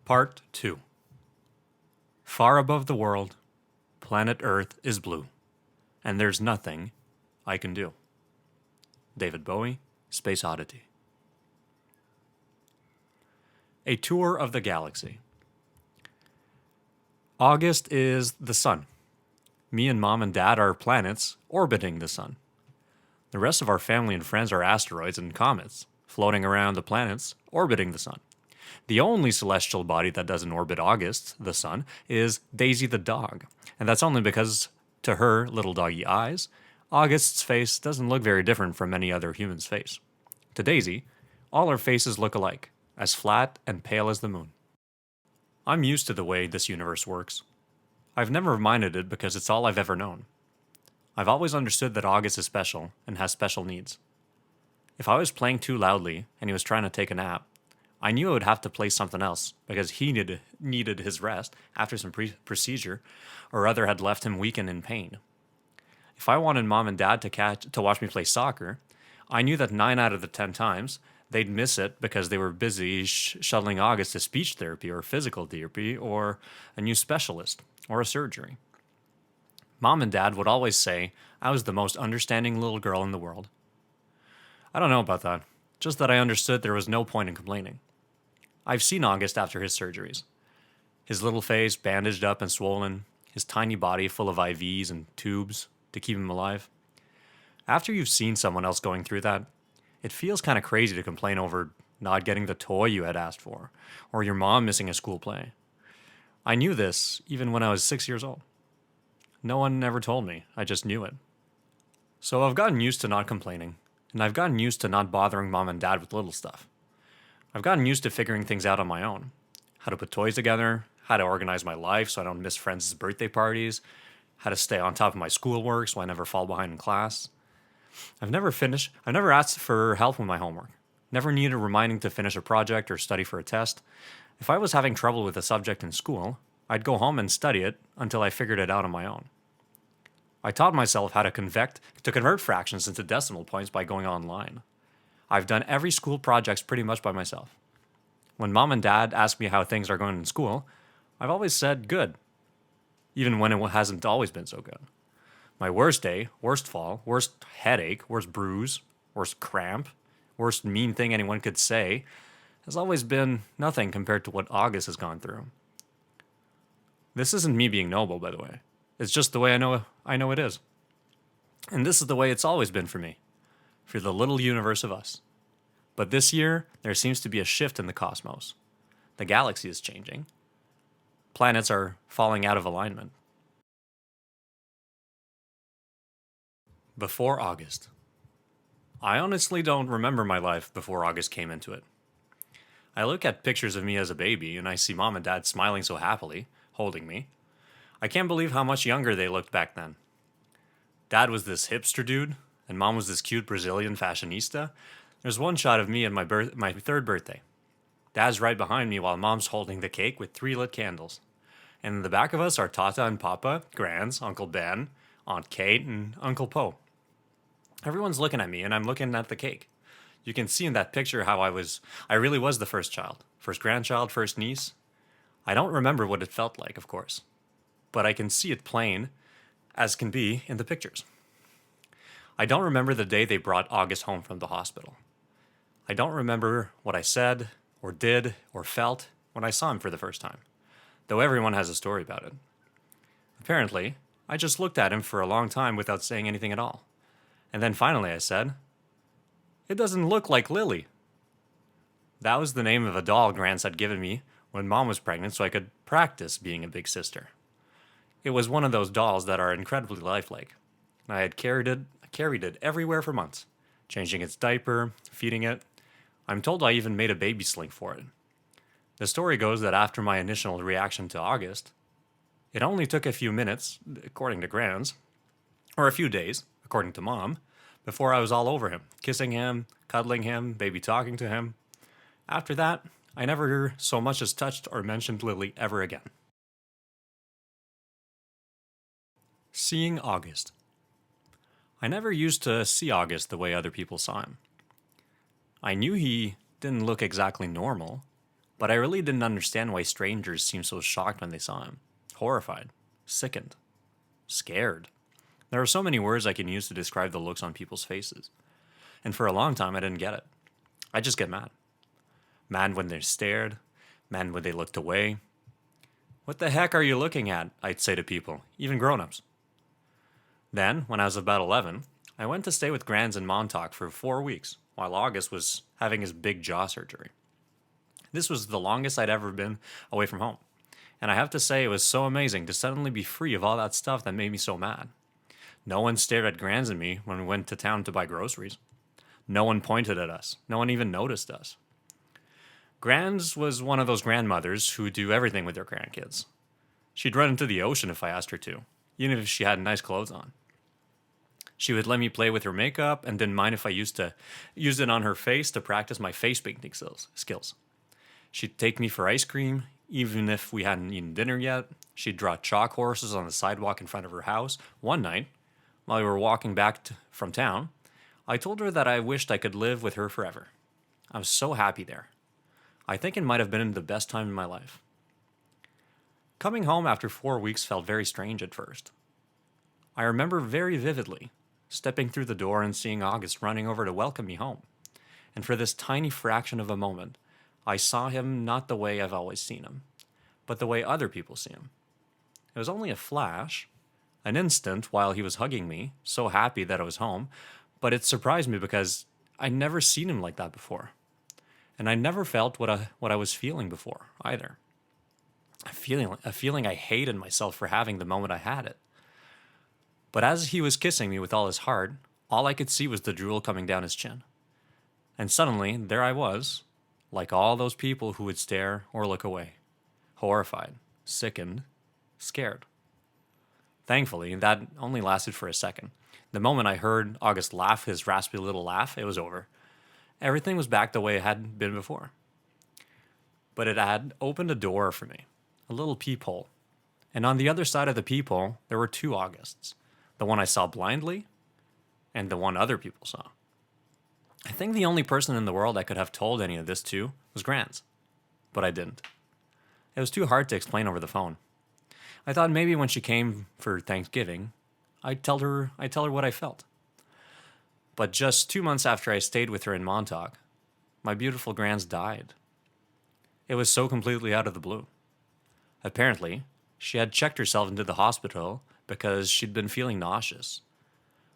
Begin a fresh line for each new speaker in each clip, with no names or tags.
Part 2. Far above the world, planet Earth is blue, and there's nothing I can do. David Bowie, Space Oddity. A tour of the galaxy. August is the sun. Me and mom and dad are planets orbiting the sun. The rest of our family and friends are asteroids and comets, floating around the planets orbiting the sun. The only celestial body that doesn't orbit August, the sun, is Daisy the dog. And that's only because, to her little doggy eyes, August's face doesn't look very different from any other human's face. To Daisy, all our faces look alike, as flat and pale as the moon. I'm used to the way this universe works. I've never minded it because it's all I've ever known. I've always understood that August is special and has special needs. If I was playing too loudly and he was trying to take a nap, I knew I would have to play something else because he needed his rest after some procedure or other had left him weak and in pain. If I wanted mom and dad to watch me play soccer, I knew that 9 out of the 10 times they'd miss it because they were busy shuttling August to speech therapy or physical therapy or a new specialist or a surgery. Mom and dad would always say I was the most understanding little girl in the world. I don't know about that, just that I understood there was no point in complaining. I've seen August after his surgeries. His little face bandaged up and swollen, his tiny body full of IVs and tubes to keep him alive. After you've seen someone else going through that, it feels kind of crazy to complain over not getting the toy you had asked for, or your mom missing a school play. I knew this even when I was 6 years old. No one ever told me, I just knew it. So I've gotten used to not complaining, and I've gotten used to not bothering mom and dad with little stuff. I've gotten used to figuring things out on my own. How to put toys together, how to organize my life so I don't miss friends' birthday parties, how to stay on top of my schoolwork so I never fall behind in class. I've never asked for help with my homework. Never needed reminding to finish a project or study for a test. If I was having trouble with a subject in school, I'd go home and study it until I figured it out on my own. I taught myself how to convert fractions into decimal points by going online. I've done every school projects pretty much by myself. When mom and dad ask me how things are going in school, I've always said good, even when it hasn't always been so good. My worst day, worst fall, worst headache, worst bruise, worst cramp, worst mean thing anyone could say has always been nothing compared to what August has gone through. This isn't me being noble, by the way. It's just the way I know it is. And this is the way it's always been for me, for the little universe of us. But this year, there seems to be a shift in the cosmos. The galaxy is changing. Planets are falling out of alignment. Before August. I honestly don't remember my life before August came into it. I look at pictures of me as a baby and I see mom and dad smiling so happily, holding me. I can't believe how much younger they looked back then. Dad was this hipster dude, and mom was this cute Brazilian fashionista. There's one shot of me at my 3rd birthday. Dad's right behind me while mom's holding the cake with 3 lit candles. And in the back of us are Tata and Papa, Grands, Uncle Ben, Aunt Kate, and Uncle Poe. Everyone's looking at me, and I'm looking at the cake. You can see in that picture how I really was the first child. First grandchild, first niece. I don't remember what it felt like, of course. But I can see it plain as can be in the pictures. I don't remember the day they brought August home from the hospital. I don't remember what I said, or did, or felt when I saw him for the first time, though everyone has a story about it. Apparently, I just looked at him for a long time without saying anything at all. And then finally I said, "It doesn't look like Lily." That was the name of a doll Grants had given me when mom was pregnant so I could practice being a big sister. It was one of those dolls that are incredibly lifelike. I had carried it everywhere for months, changing its diaper, feeding it. I'm told I even made a baby sling for it. The story goes that after my initial reaction to August, it only took a few minutes, according to Grants, or a few days, according to mom, before I was all over him, kissing him, cuddling him, baby talking to him. After that, I never so much as touched or mentioned Lily ever again. Seeing August. I never used to see August the way other people saw him. I knew he didn't look exactly normal, But I really didn't understand why strangers seemed so shocked when they saw him. Horrified, sickened, scared. There are so many words I can use to describe the looks on people's faces. And for a long time, I didn't get it. I just get mad. Mad when they stared, mad when they looked away. What the heck are you looking at? I'd say to people, even grown ups. Then, when I was about 11, I went to stay with Grands in Montauk for 4 weeks, while August was having his big jaw surgery. This was the longest I'd ever been away from home. And I have to say, it was so amazing to suddenly be free of all that stuff that made me so mad. No one stared at Grands and me when we went to town to buy groceries. No one pointed at us. No one even noticed us. Grands was one of those grandmothers who do everything with their grandkids. She'd run into the ocean if I asked her to, even if she had nice clothes on. She would let me play with her makeup and didn't mind if I used it on her face to practice my face painting skills. She'd take me for ice cream, even if we hadn't eaten dinner yet. She'd draw chalk horses on the sidewalk in front of her house. One night, while we were walking back from town, I told her that I wished I could live with her forever. I was so happy there. I think it might have been the best time in my life. Coming home after 4 weeks felt very strange at first. I remember very vividly stepping through the door and seeing August running over to welcome me home. And for this tiny fraction of a moment, I saw him not the way I've always seen him, but the way other people see him. It was only a flash, an instant while he was hugging me, so happy that I was home, but it surprised me because I'd never seen him like that before. And I never felt what I was feeling before either. A feeling I hated myself for having the moment I had it. But as he was kissing me with all his heart, all I could see was the drool coming down his chin. And suddenly, there I was, like all those people who would stare or look away, horrified, sickened, scared. Thankfully, that only lasted for a second. The moment I heard August laugh his raspy little laugh, it was over. Everything was back the way it had been before. But it had opened a door for me, a little peephole. And on the other side of the peephole, there were two Augusts. The one I saw blindly, and the one other people saw. I think the only person in the world I could have told any of this to was Grants. But I didn't. It was too hard to explain over the phone. I thought maybe when she came for Thanksgiving, I'd tell her what I felt. But just 2 months after I stayed with her in Montauk, my beautiful Grants died. It was so completely out of the blue. Apparently, she had checked herself into the hospital because she'd been feeling nauseous.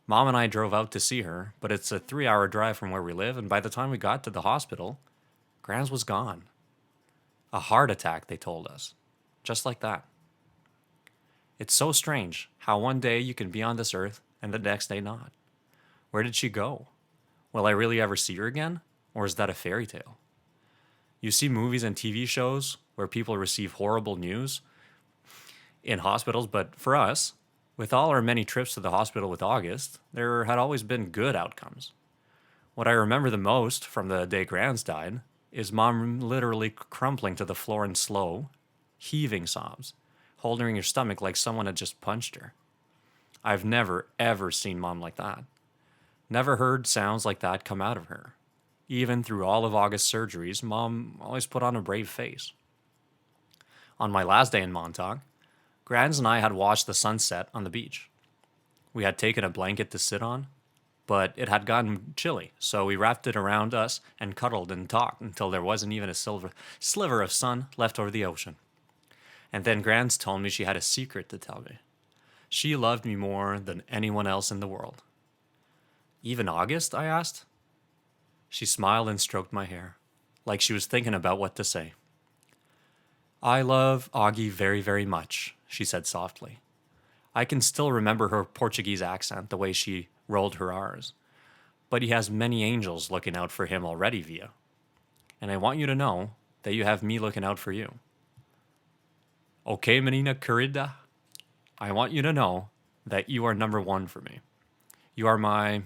Mom and I drove out to see her, but it's a 3-hour drive from where we live, and by the time we got to the hospital, Grants was gone. A heart attack, they told us. Just like that. It's so strange how one day you can be on this earth and the next day not. Where did she go? Will I really ever see her again? Or is that a fairy tale? You see movies and TV shows where people receive horrible news in hospitals, but for us, with all our many trips to the hospital with August, there had always been good outcomes. What I remember the most from the day Grants died is Mom literally crumpling to the floor in slow, heaving sobs, holding her stomach like someone had just punched her. I've never, ever seen Mom like that. Never heard sounds like that come out of her. Even through all of August's surgeries, Mom always put on a brave face. On my last day in Montauk, Grants and I had watched the sunset on the beach. We had taken a blanket to sit on, but it had gotten chilly, so we wrapped it around us and cuddled and talked until there wasn't even a sliver of sun left over the ocean. And then Grants told me she had a secret to tell me. She loved me more than anyone else in the world. Even August? I asked. She smiled and stroked my hair, like she was thinking about what to say. I love Augie very, very much, she said softly. I can still remember her Portuguese accent, the way she rolled her R's. But he has many angels looking out for him already, Via. And I want you to know that you have me looking out for you. Okay, menina querida, I want you to know that you are number one for me. You are my...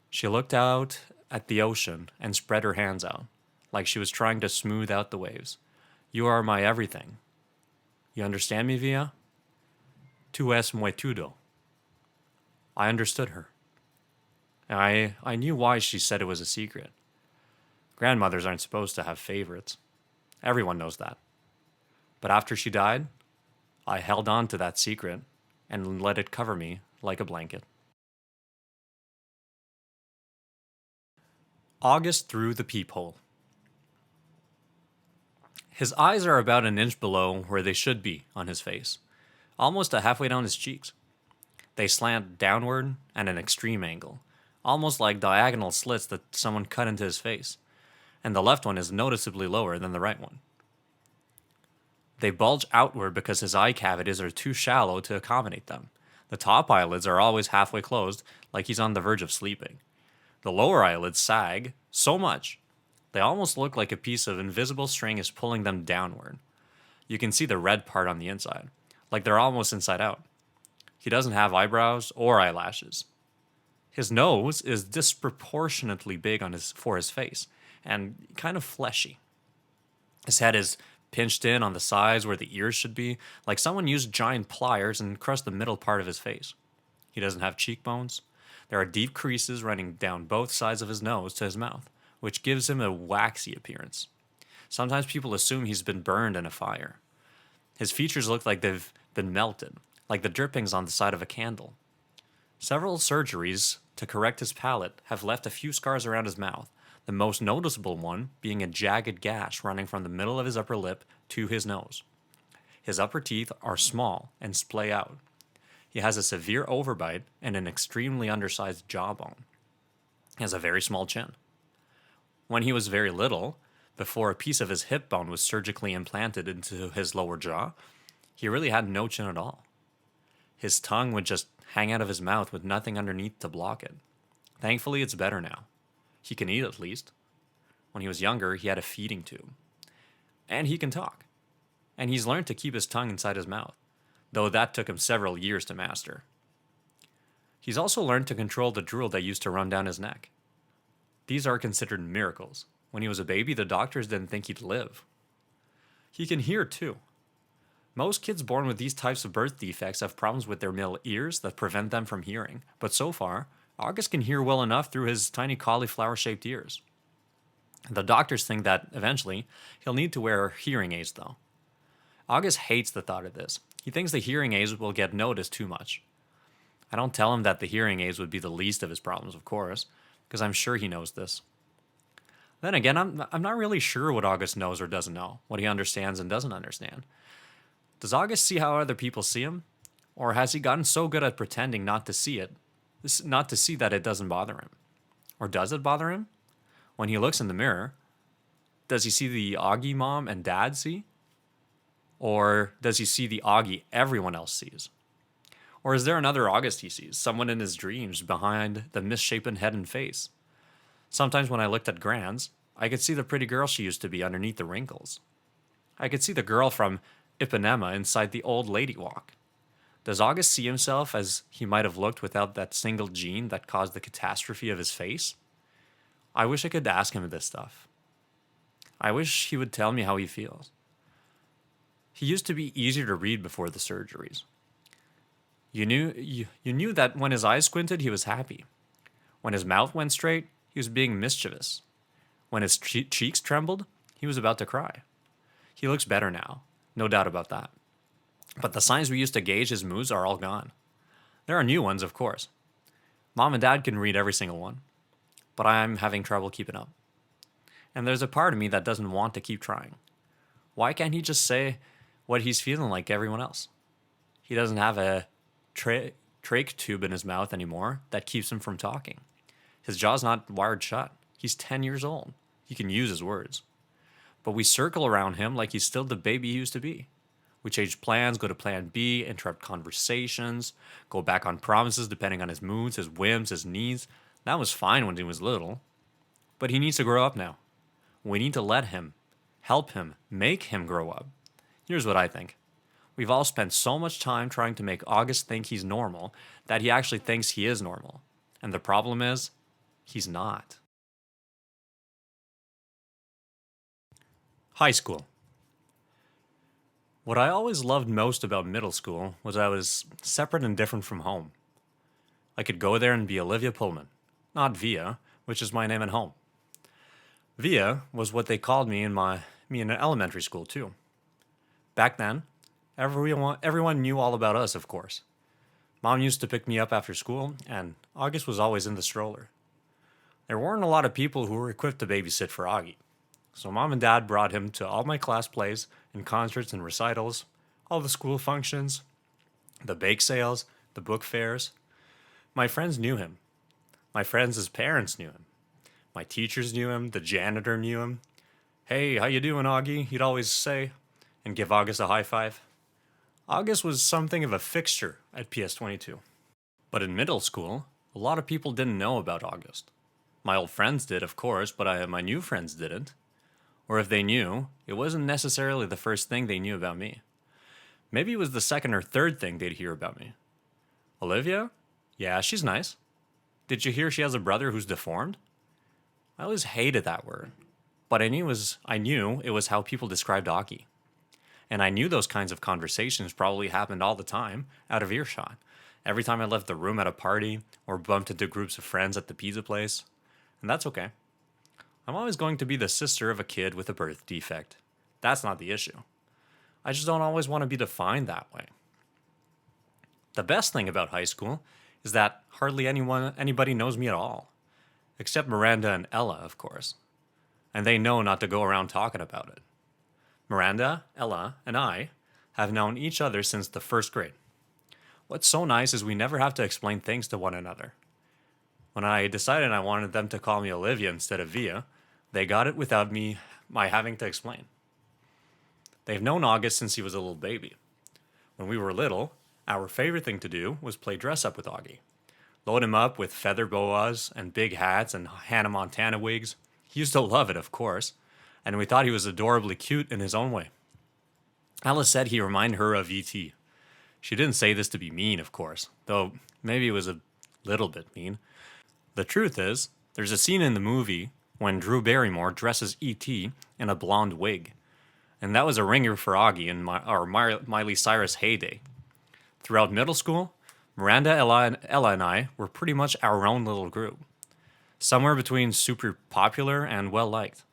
She looked out at the ocean and spread her hands out, like she was trying to smooth out the waves. You are my everything. You understand me, Via? Tu es muy todo. I understood her. I knew why she said it was a secret. Grandmothers aren't supposed to have favorites. Everyone knows that. But after she died, I held on to that secret and let it cover me like a blanket. August through the peephole. His eyes are about an inch below where they should be on his face, almost a halfway down his cheeks. They slant downward at an extreme angle, almost like diagonal slits that someone cut into his face, and the left one is noticeably lower than the right one. They bulge outward because his eye cavities are too shallow to accommodate them. The top eyelids are always halfway closed, like he's on the verge of sleeping. The lower eyelids sag so much, they almost look like a piece of invisible string is pulling them downward. You can see the red part on the inside, like they're almost inside out. He doesn't have eyebrows or eyelashes. His nose is disproportionately big for his face and kind of fleshy. His head is pinched in on the sides where the ears should be, like someone used giant pliers and crushed the middle part of his face. He doesn't have cheekbones. There are deep creases running down both sides of his nose to his mouth, which gives him a waxy appearance. Sometimes people assume he's been burned in a fire. His features look like they've been melted, like the drippings on the side of a candle. Several surgeries to correct his palate have left a few scars around his mouth, the most noticeable one being a jagged gash running from the middle of his upper lip to his nose. His upper teeth are small and splay out. He has a severe overbite and an extremely undersized jawbone. He has a very small chin. When he was very little, before a piece of his hip bone was surgically implanted into his lower jaw, he really had no chin at all. His tongue would just hang out of his mouth with nothing underneath to block it. Thankfully, it's better now. He can eat at least. When he was younger, he had a feeding tube. And he can talk. And he's learned to keep his tongue inside his mouth, though that took him several years to master. He's also learned to control the drool that used to run down his neck. These are considered miracles. When he was a baby, the doctors didn't think he'd live. He can hear too. Most kids born with these types of birth defects have problems with their middle ears that prevent them from hearing, but so far, August can hear well enough through his tiny cauliflower-shaped ears. The doctors think that, eventually, he'll need to wear hearing aids, though. August hates the thought of this. He thinks the hearing aids will get noticed too much. I don't tell him that the hearing aids would be the least of his problems, of course, because I'm sure he knows this. Then again, I'm not really sure what August knows or doesn't know, what he understands and doesn't understand. Does August see how other people see him? Or has he gotten so good at pretending not to see it, not to see that it doesn't bother him? Or does it bother him? When he looks in the mirror, does he see the Augie mom and dad see? Or does he see the Augie everyone else sees? Or is there another August he sees, someone in his dreams behind the misshapen head and face? Sometimes when I looked at Grands, I could see the pretty girl she used to be underneath the wrinkles. I could see the girl from Ipanema inside the old lady walk. Does August see himself as he might have looked without that single gene that caused the catastrophe of his face? I wish I could ask him this stuff. I wish he would tell me how he feels. He used to be easier to read before the surgeries. You knew that when his eyes squinted, he was happy. When his mouth went straight, he was being mischievous. When his cheeks trembled, he was about to cry. He looks better now, no doubt about that. But the signs we used to gauge his moods are all gone. There are new ones, of course. Mom and Dad can read every single one, but I'm having trouble keeping up. And there's a part of me that doesn't want to keep trying. Why can't he just say what he's feeling like everyone else? He doesn't have a trach tube in his mouth anymore that keeps him from talking. His jaw's not wired shut. He's 10 years old. He can use his words. But we circle around him like he's still the baby he used to be. We change plans, go to plan B, interrupt conversations, go back on promises depending on his moods, his whims, his needs. That was fine when he was little. But he needs to grow up now. We need to let him, help him, make him grow up. Here's what I think. We've all spent so much time trying to make August think he's normal that he actually thinks he is normal. And the problem is, he's not. High school. What I always loved most about middle school was I was separate and different from home. I could go there and be Olivia Pullman, not Via, which is my name at home. Via was what they called me in elementary school too. Back then, everyone knew all about us, of course. Mom used to pick me up after school, and August was always in the stroller. There weren't a lot of people who were equipped to babysit for Augie, so Mom and Dad brought him to all my class plays and concerts and recitals, all the school functions, the bake sales, the book fairs. My friends knew him. My friends' parents knew him. My teachers knew him. The janitor knew him. Hey, how you doing, Augie? He'd always say, and give August a high five. August was something of a fixture at PS22. But in middle school, a lot of people didn't know about August. My old friends did, of course, but my new friends didn't. Or if they knew, it wasn't necessarily the first thing they knew about me. Maybe it was the second or third thing they'd hear about me. Olivia? Yeah, she's nice. Did you hear she has a brother who's deformed? I always hated that word, but I knew it was how people described Augie. And I knew those kinds of conversations probably happened all the time, out of earshot. Every time I left the room at a party, or bumped into groups of friends at the pizza place. And that's okay. I'm always going to be the sister of a kid with a birth defect. That's not the issue. I just don't always want to be defined that way. The best thing about high school is that hardly anybody knows me at all. Except Miranda and Ella, of course. And they know not to go around talking about it. Miranda, Ella, and I have known each other since the first grade. What's so nice is we never have to explain things to one another. When I decided I wanted them to call me Olivia instead of Via, they got it without my having to explain. They've known August since he was a little baby. When we were little, our favorite thing to do was play dress up with Augie. Load him up with feather boas and big hats and Hannah Montana wigs. He used to love it, of course, and we thought he was adorably cute in his own way. Alice said he reminded her of E.T. She didn't say this to be mean, of course, though maybe it was a little bit mean. The truth is, there's a scene in the movie when Drew Barrymore dresses E.T. in a blonde wig, and that was a ringer for Augie in Miley Cyrus heyday. Throughout middle school, Miranda, Ella, and I were pretty much our own little group. Somewhere between super popular and well-liked.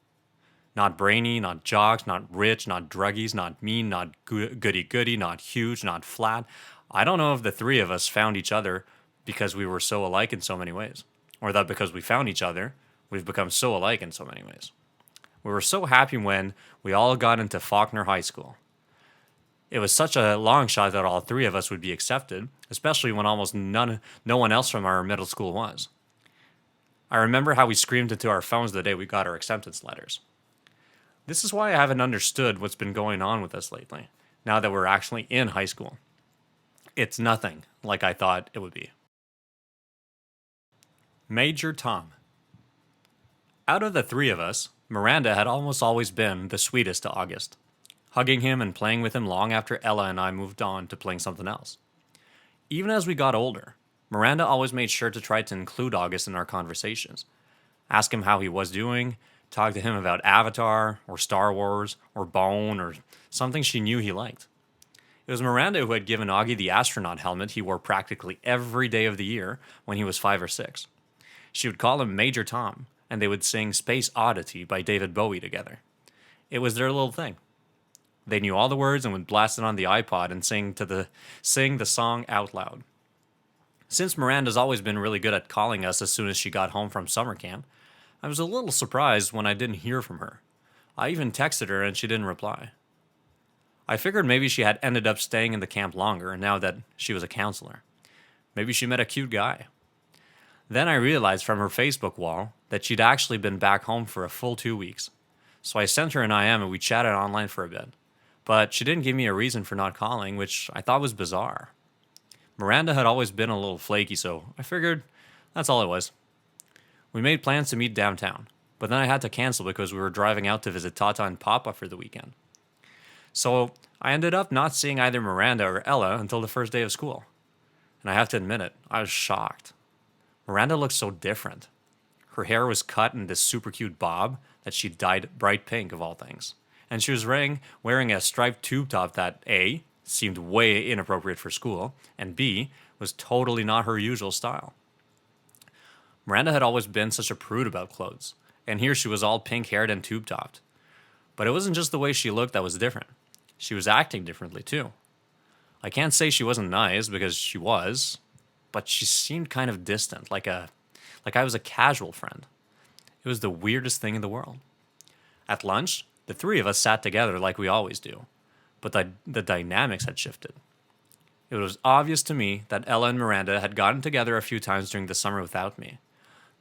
Not brainy, not jocks, not rich, not druggies, not mean, not goody-goody, not huge, not flat. I don't know if the three of us found each other because we were so alike in so many ways. Or that because we found each other, we've become so alike in so many ways. We were so happy when we all got into Faulkner High School. It was such a long shot that all three of us would be accepted, especially when almost no one else from our middle school was. I remember how we screamed into our phones the day we got our acceptance letters. This is why I haven't understood what's been going on with us lately, now that we're actually in high school. It's nothing like I thought it would be. Major Tom. Out of the three of us, Miranda had almost always been the sweetest to August, hugging him and playing with him long after Ella and I moved on to playing something else. Even as we got older, Miranda always made sure to try to include August in our conversations, ask him how he was doing, talk to him about Avatar, or Star Wars, or Bone, or something she knew he liked. It was Miranda who had given Augie the astronaut helmet he wore practically every day of the year when he was 5 or 6. She would call him Major Tom, and they would sing Space Oddity by David Bowie together. It was their little thing. They knew all the words and would blast it on the iPod and sing the song out loud. Since Miranda's always been really good at calling us as soon as she got home from summer camp, I was a little surprised when I didn't hear from her. I even texted her and she didn't reply. I figured maybe she had ended up staying in the camp longer now that she was a counselor. Maybe she met a cute guy. Then I realized from her Facebook wall that she'd actually been back home for a full 2 weeks. So I sent her an IM and we chatted online for a bit. But she didn't give me a reason for not calling, which I thought was bizarre. Miranda had always been a little flaky, so I figured that's all it was. We made plans to meet downtown, but then I had to cancel because we were driving out to visit Tata and Papa for the weekend. So I ended up not seeing either Miranda or Ella until the first day of school. And I have to admit it, I was shocked. Miranda looked so different. Her hair was cut in this super cute bob that she dyed bright pink of all things. And she was wearing a striped tube top that A, seemed way inappropriate for school, and B, was totally not her usual style. Miranda had always been such a prude about clothes, and here she was all pink haired and tube topped. But it wasn't just the way she looked that was different. She was acting differently too. I can't say she wasn't nice because she was, but she seemed kind of distant, like I was a casual friend. It was the weirdest thing in the world. At lunch, the three of us sat together like we always do, but the dynamics had shifted. It was obvious to me that Ella and Miranda had gotten together a few times during the summer without me,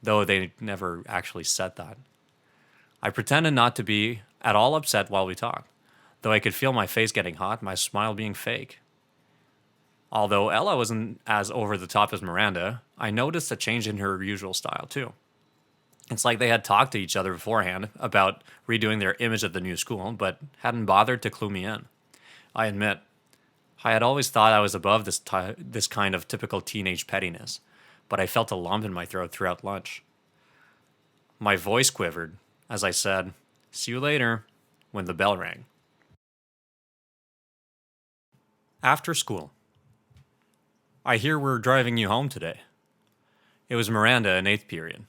though they never actually said that. I pretended not to be at all upset while we talked, though I could feel my face getting hot, my smile being fake. Although Ella wasn't as over the top as Miranda, I noticed a change in her usual style too. It's like they had talked to each other beforehand about redoing their image at the new school, but hadn't bothered to clue me in. I admit, I had always thought I was above this kind of typical teenage pettiness, but I felt a lump in my throat throughout lunch. My voice quivered as I said, "See you later," when the bell rang. After school. "I hear we're driving you home today." It was Miranda in eighth period.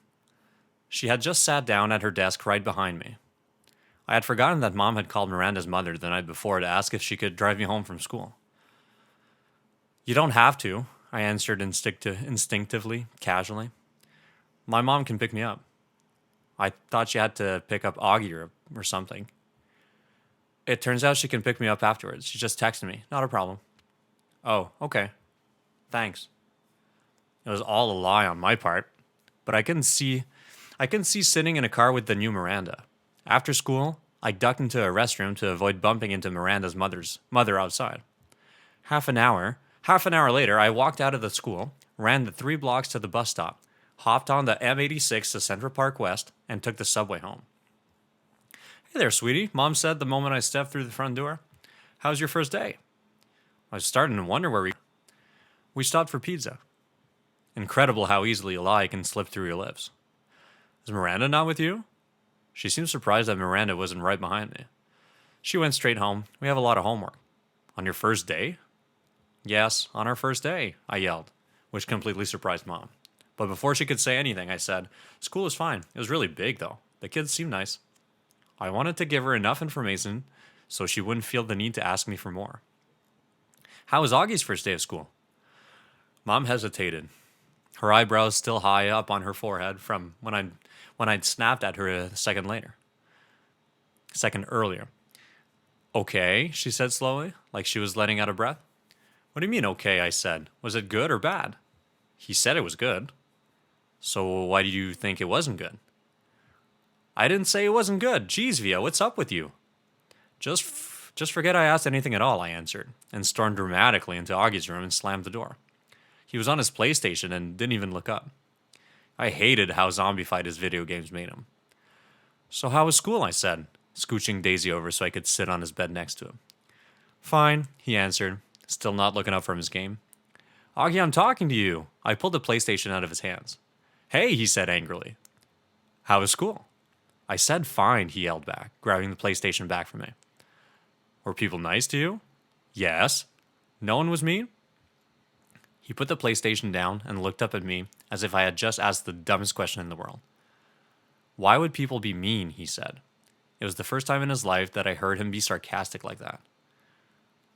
She had just sat down at her desk right behind me. I had forgotten that Mom had called Miranda's mother the night before to ask if she could drive me home from school. "You don't have to," I answered instinctively, casually. "My mom can pick me up." I thought she had to pick up Augie or something. "It turns out she can pick me up afterwards. She just texted me. Not a problem." "Oh, okay. Thanks." It was all a lie on my part, but I can see sitting in a car with the new Miranda. After school, I ducked into a restroom to avoid bumping into Miranda's mother outside. Half an hour later, I walked out of the school, ran the 3 blocks to the bus stop, hopped on the M86 to Central Park West, and took the subway home. "Hey there, sweetie," Mom said the moment I stepped through the front door. "How's your first day?" I was starting to wonder where we stopped for pizza. Incredible how easily a lie can slip through your lips. "Is Miranda not with you?" She seemed surprised that Miranda wasn't right behind me. "She went straight home. We have a lot of homework." "On your first day?" "Yes, on our first day," I yelled, which completely surprised Mom. But before she could say anything, I said, "School is fine. It was really big, though. The kids seem nice." I wanted to give her enough information so she wouldn't feel the need to ask me for more. "How was Augie's first day of school?" Mom hesitated, her eyebrows still high up on her forehead from when I'd snapped at her a second earlier. "Okay," she said slowly, like she was letting out a breath. "What do you mean, okay?" I said. "Was it good or bad?" "He said it was good." "So why do you think it wasn't good?" "I didn't say it wasn't good. Jeez, Via, what's up with you?" Just forget I asked anything at all," I answered, and stormed dramatically into Augie's room and slammed the door. He was on his PlayStation and didn't even look up. I hated how zombified his video games made him. "So how was school?" I said, scooching Daisy over so I could sit on his bed next to him. "Fine," he answered, still not looking up from his game. "Augie, I'm talking to you." I pulled the PlayStation out of his hands. "Hey," he said angrily. "How was school?" I said fine, he yelled back, grabbing the PlayStation back from me. "Were people nice to you?" "Yes." "No one was mean?" He put the PlayStation down and looked up at me as if I had just asked the dumbest question in the world. "Why would people be mean?" he said. It was the first time in his life that I heard him be sarcastic like that.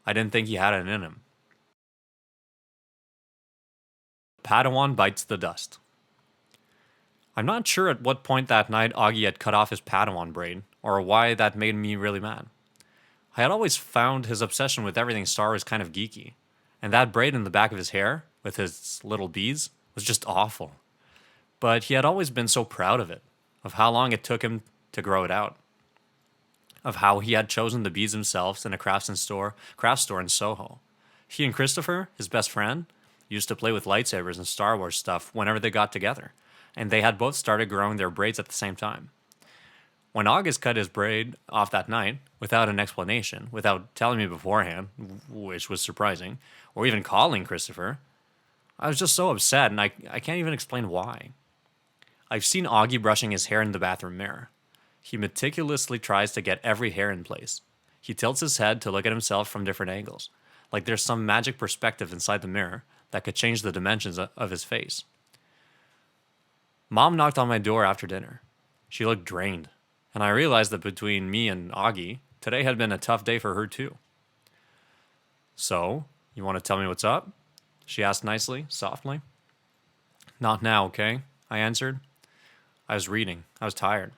I didn't think he had it in him. Padawan bites the dust. I'm not sure at what point that night Augie had cut off his Padawan braid, or why that made me really mad. I had always found his obsession with everything Star Wars kind of geeky, and that braid in the back of his hair, with his little beads, was just awful. But he had always been so proud of it, of how long it took him to grow it out, of how he had chosen the beads himself in a craft store in Soho. He and Christopher, his best friend, used to play with lightsabers and Star Wars stuff whenever they got together, and they had both started growing their braids at the same time. When August cut his braid off that night, without an explanation, without telling me beforehand, which was surprising, or even calling Christopher, I was just so upset, and I can't even explain why. I've seen Augie brushing his hair in the bathroom mirror. He meticulously tries to get every hair in place. He tilts his head to look at himself from different angles, like there's some magic perspective inside the mirror that could change the dimensions of his face. Mom knocked on my door after dinner. She looked drained, and I realized that between me and Augie, today had been a tough day for her too. So, you want to tell me what's up? She asked nicely, softly. Not now, okay? I answered. I was reading. I was tired.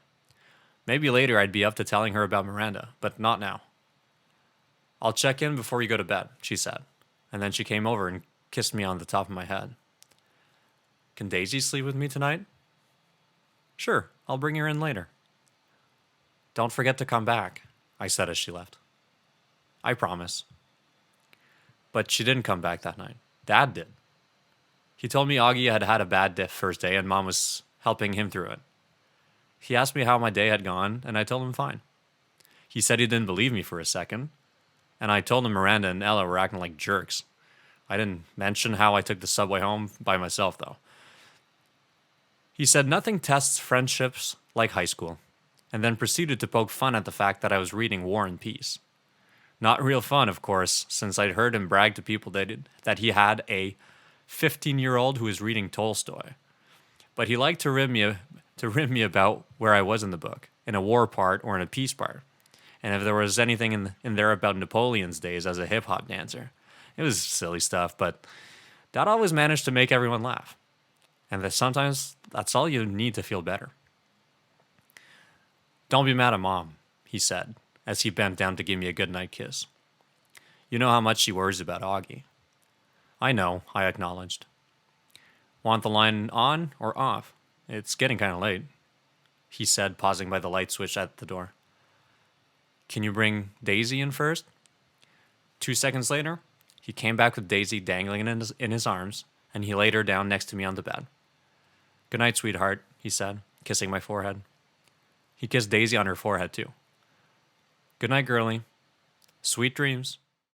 Maybe later I'd be up to telling her about Miranda, but not now. I'll check in before you go to bed, she said, and then she came over and kissed me on the top of my head. Can Daisy sleep with me tonight? Sure, I'll bring her in later. Don't forget to come back, I said as she left. I promise. But she didn't come back that night. Dad did. He told me Augie had had a bad first day and Mom was helping him through it. He asked me how my day had gone, and I told him fine. He said he didn't believe me for a second, and I told him Miranda and Ella were acting like jerks. I didn't mention how I took the subway home by myself, though. He said nothing tests friendships like high school, and then proceeded to poke fun at the fact that I was reading War and Peace. Not real fun, of course, since I'd heard him brag to people that he had a 15-year-old who was reading Tolstoy. But he liked to rib me about where I was in the book, in a war part or in a peace part, and if there was anything in there about Napoleon's days as a hip-hop dancer. It was silly stuff, but Dad always managed to make everyone laugh. And that sometimes that's all you need to feel better. Don't be mad at Mom, he said, as he bent down to give me a goodnight kiss. You know how much she worries about Augie. I know, I acknowledged. Want the line on or off? It's getting kind of late, he said, pausing by the light switch at the door. Can you bring Daisy in first? 2 seconds later, he came back with Daisy dangling in his arms, and he laid her down next to me on the bed. Good night, sweetheart, he said, kissing my forehead. He kissed Daisy on her forehead, too. Good night, girlie. Sweet dreams.